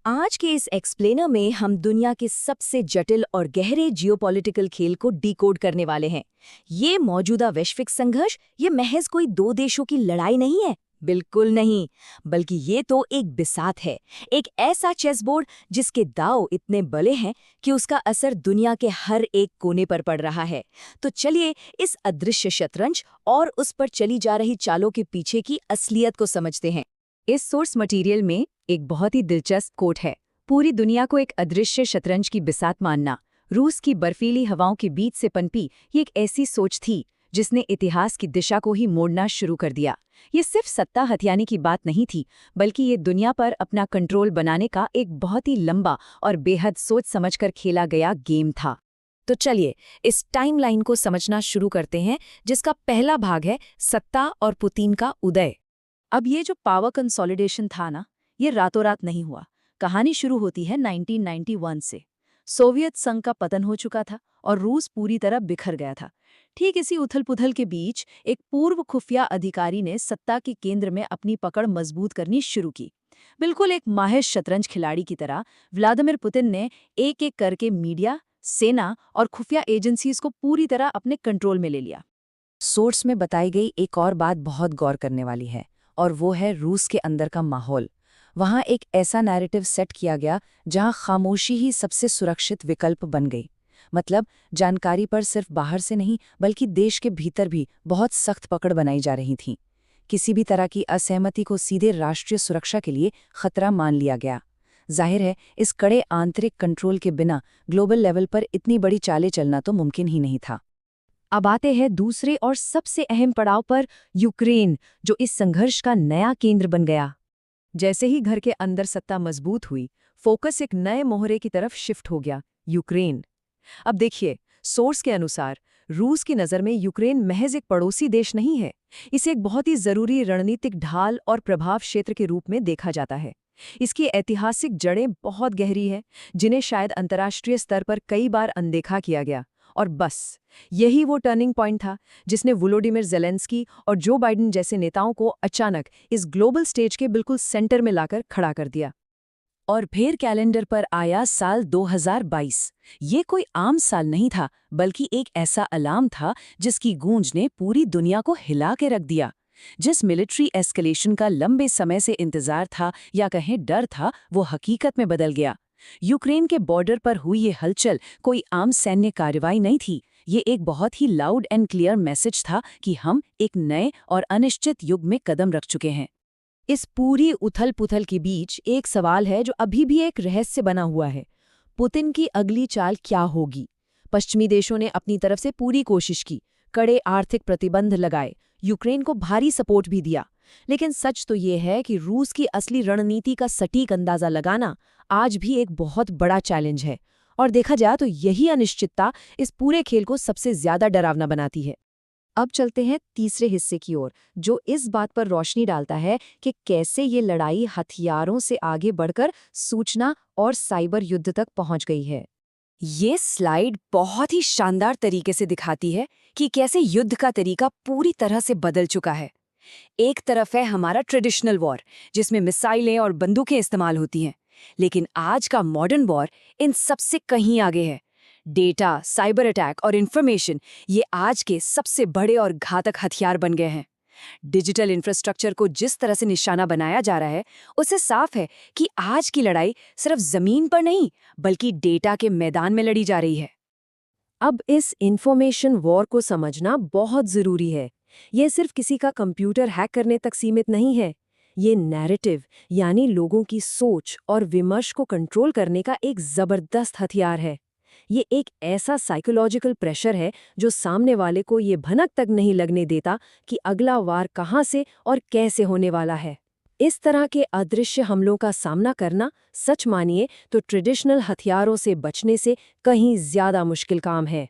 आज के इस एक्सप्लेनर में हम दुनिया के सबसे जटिल और गहरे जियोपॉलिटिकल खेल को डिकोड करने वाले हैं। ये मौजूदा वैश्विक संघर्ष ये महज कोई दो देशों की लड़ाई नहीं है, बिल्कुल नहीं, बल्कि ये तो एक बिसात है, एक ऐसा चेसबोर्ड जिसके दांव इतने बड़े हैं कि उसका असर दुनिया के हर एक कोने पर पड़ रहा है। तो चलिए इस अदृश्य शतरंज और उस पर चली जा रही चालों के पीछे की असलियत को समझते हैं। इस सोर्स मटेरियल में एक बहुत ही दिलचस्प कोट है। पूरी दुनिया को एक अदृश्य शतरंज की बिसात मानना, रूस की बर्फीली हवाओं के बीच से पनपी ये एक ऐसी सोच थी जिसने इतिहास की दिशा को ही मोड़ना शुरू कर दिया। ये सिर्फ सत्ता हथियाने की बात नहीं थी, बल्कि ये दुनिया पर अपना कंट्रोल बनाने का एक बहुत ही लंबा और बेहद सोच समझकर खेला गया गेम था। तो चलिए इस टाइमलाइन को समझना शुरू करते हैं, जिसका पहला भाग है सत्ता और पुतिन का उदय। अब ये जो पावर कंसोलिडेशन था ना, ये रातों रात नहीं हुआ। कहानी शुरू होती है 1991 से। सोवियत संघ का पतन हो चुका था और रूस पूरी तरह बिखर गया था। ठीक इसी उथल-पुथल के बीच एक पूर्व खुफिया अधिकारी ने सत्ता के केंद्र में अपनी पकड़ मजबूत करनी शुरू की। बिल्कुल एक माहिर शतरंज खिलाड़ी की तरह व्लादिमीर पुतिन ने एक-एक करके मीडिया, सेना और खुफिया एजेंसीज को पूरी तरह अपने कंट्रोल में ले लिया। सोर्स में बताई गई एक और बात बहुत गौर करने वाली है, और वो है रूस के अंदर का माहौल। वहाँ एक ऐसा नैरेटिव सेट किया गया जहाँ खामोशी ही सबसे सुरक्षित विकल्प बन गई। मतलब जानकारी पर सिर्फ बाहर से नहीं, बल्कि देश के भीतर भी बहुत सख्त पकड़ बनाई जा रही थी। किसी भी तरह की असहमति को सीधे राष्ट्रीय सुरक्षा के लिए खतरा मान लिया गया। जाहिर है, इस कड़े आंतरिक कंट्रोल के बिना ग्लोबल लेवल पर इतनी बड़ी चालें चलना तो मुमकिन ही नहीं था। अब आते हैं दूसरे और सबसे अहम पड़ाव पर, यूक्रेन, जो इस संघर्ष का नया केंद्र बन गया। जैसे ही घर के अंदर सत्ता मजबूत हुई, फोकस एक नए मोहरे की तरफ शिफ्ट हो गया, यूक्रेन। अब देखिए, सोर्स के अनुसार रूस की नज़र में यूक्रेन महज एक पड़ोसी देश नहीं है। इसे एक बहुत ही जरूरी रणनीतिक ढाल और प्रभाव क्षेत्र के रूप में देखा जाता है। इसकी ऐतिहासिक जड़ें बहुत गहरी हैं, जिन्हें शायद अंतर्राष्ट्रीय स्तर पर कई बार अनदेखा किया गया। और बस यही वो टर्निंग पॉइंट था जिसने वोलोडिमिर ज़ेलेंस्की और जो बाइडेन जैसे नेताओं को अचानक इस ग्लोबल स्टेज के बिल्कुल सेंटर में लाकर खड़ा कर दिया। और फिर कैलेंडर पर आया साल 2022। ये कोई आम साल नहीं था, बल्कि एक ऐसा अलार्म था जिसकी गूंज ने पूरी दुनिया को हिला के रख दिया। जिस मिलिट्री एस्केलेशन का लंबे समय से इंतजार था या कहें डर था, वो हकीकत में बदल गया। यूक्रेन के बॉर्डर पर हुई ये हलचल कोई आम सैन्य कार्रवाई नहीं थी। ये एक बहुत ही लाउड एंड क्लियर मैसेज था कि हम एक नए और अनिश्चित युग में कदम रख चुके हैं। इस पूरी उथल-पुथल के बीच एक सवाल है जो अभी भी एक रहस्य बना हुआ है। पुतिन की अगली चाल क्या होगी? पश्चिमी देशों ने अपनी तरफ से पूरी कोशिश की, कड़े आर्थिक प्रतिबंध लगाए, यूक्रेन को भारी सपोर्ट भी दिया। लेकिन सच तो ये है कि रूस की असली रणनीति का सटीक अंदाजा लगाना आज भी एक बहुत बड़ा चैलेंज है। और देखा जाए तो यही अनिश्चितता इस पूरे खेल को सबसे ज्यादा डरावना बनाती है। अब चलते हैं तीसरे हिस्से की ओर, जो इस बात पर रोशनी डालता है कि कैसे ये लड़ाई हथियारों से आगे बढ़कर सूचना और साइबर युद्ध तक पहुंच गई है। ये स्लाइड बहुत ही शानदार तरीके से दिखाती है कि कैसे युद्ध का तरीका पूरी तरह से बदल चुका है। एक तरफ है हमारा ट्रेडिशनल वॉर, जिसमें मिसाइलें और बंदूकें इस्तेमाल होती हैं, लेकिन आज का मॉडर्न वॉर इन सबसे कहीं आगे है। डेटा, साइबर अटैक और इंफॉर्मेशन ये आज के सबसे बड़े और घातक हथियार बन गए हैं। डिजिटल इंफ्रास्ट्रक्चर को जिस तरह से निशाना बनाया जा रहा है, उससे साफ है कि आज की लड़ाई सिर्फ जमीन पर नहीं, बल्कि डेटा के मैदान में लड़ी जा रही है। अब इस इंफॉर्मेशन वॉर को समझना बहुत जरूरी है। यह सिर्फ किसी का कंप्यूटर हैक करने तक सीमित नहीं है। ये नैरेटिव, यानी लोगों की सोच और विमर्श को कंट्रोल करने का एक जबरदस्त हथियार है। ये एक ऐसा साइकोलॉजिकल प्रेशर है जो सामने वाले को ये भनक तक नहीं लगने देता कि अगला वार कहाँ से और कैसे होने वाला है। इस तरह के अदृश्य हमलों का सामना करना, सच मानिए तो ट्रेडिशनल हथियारों से बचने से कहीं ज्यादा मुश्किल काम है।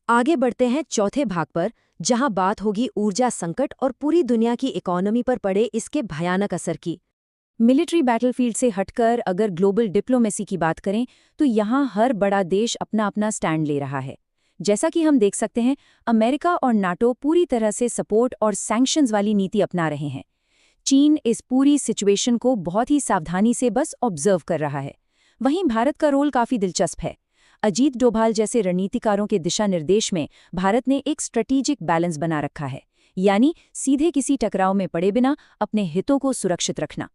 आगे बढ़ते हैं चौथे भाग पर, जहां बात होगी ऊर्जा संकट और पूरी दुनिया की इकोनॉमी पर पड़े इसके भयानक असर की। मिलिट्री बैटलफील्ड से हटकर अगर ग्लोबल डिप्लोमेसी की बात करें तो यहाँ हर बड़ा देश अपना अपना स्टैंड ले रहा है। जैसा कि हम देख सकते हैं, अमेरिका और नाटो पूरी तरह से सपोर्ट और सैंक्शंस वाली नीति अपना रहे हैं। चीन इस पूरी सिचुएशन को बहुत ही सावधानी से बस ऑब्जर्व कर रहा है। वहीं भारत का रोल काफी दिलचस्प है। अजीत डोभाल जैसे रणनीतिकारों के दिशा निर्देश में भारत ने एक स्ट्रेटेजिक बैलेंस बना रखा है, यानी सीधे किसी टकराव में पड़े बिना अपने हितों को सुरक्षित रखना।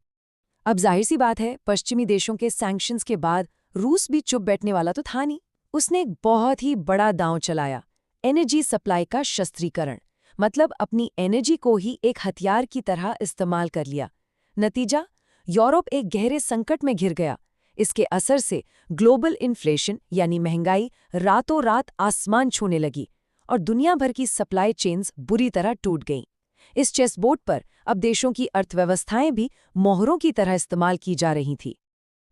अब जाहिर सी बात है, पश्चिमी देशों के सैंक्शंस के बाद रूस भी चुप बैठने वाला तो था नहीं। उसने एक बहुत ही बड़ा दांव चलाया, एनर्जी सप्लाई का शस्त्रीकरण। मतलब अपनी एनर्जी को ही एक हथियार की तरह इस्तेमाल कर लिया। नतीजा, यूरोप एक गहरे संकट में घिर गया। इसके असर से ग्लोबल इन्फ्लेशन यानी महंगाई रातों रात आसमान छूने लगी और दुनिया भर की सप्लाई चेन्स बुरी तरह टूट गईं। इस चेसबोर्ड पर अब देशों की अर्थव्यवस्थाएं भी मोहरों की तरह इस्तेमाल की जा रही थी।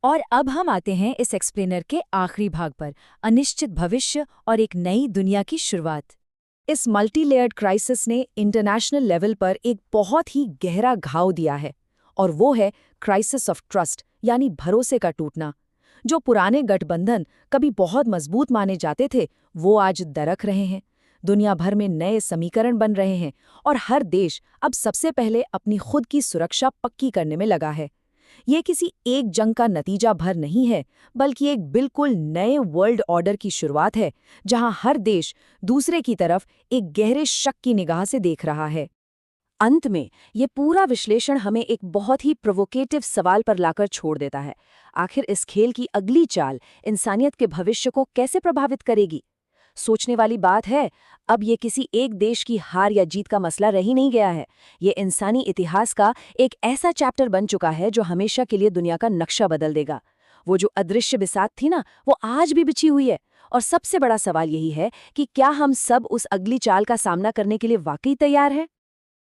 और अब हम आते हैं इस एक्सप्लेनर के आखिरी भाग पर, अनिश्चित भविष्य और एक नई दुनिया की शुरुआत। इस मल्टी लेयर्ड क्राइसिस ने इंटरनेशनल लेवल पर एक बहुत ही गहरा घाव दिया है, और वो है क्राइसिस ऑफ ट्रस्ट यानी भरोसे का टूटना। जो पुराने गठबंधन कभी बहुत मजबूत माने जाते थे, वो आज दरक रहे हैं। दुनिया भर में नए समीकरण बन रहे हैं और हर देश अब सबसे पहले अपनी खुद की सुरक्षा पक्की करने में लगा है। ये किसी एक जंग का नतीजा भर नहीं है, बल्कि एक बिल्कुल नए वर्ल्ड ऑर्डर की शुरुआत है, जहां हर देश दूसरे की तरफ एक गहरे शक की निगाह से देख रहा है। अंत में ये पूरा विश्लेषण हमें एक बहुत ही प्रोवोकेटिव सवाल पर लाकर छोड़ देता है। आखिर इस खेल की अगली चाल इंसानियत के भविष्य को कैसे प्रभावित करेगी? सोचने वाली बात है। अब ये किसी एक देश की हार या जीत का मसला रह ही नहीं गया है। ये इंसानी इतिहास का एक ऐसा चैप्टर बन चुका है जो हमेशा के लिए दुनिया का नक्शा बदल देगा। वो जो अदृश्य बिसात थी ना, वो आज भी बिछी हुई है। और सबसे बड़ा सवाल यही है कि क्या हम सब उस अगली चाल का सामना करने के लिए वाकई तैयार हैं?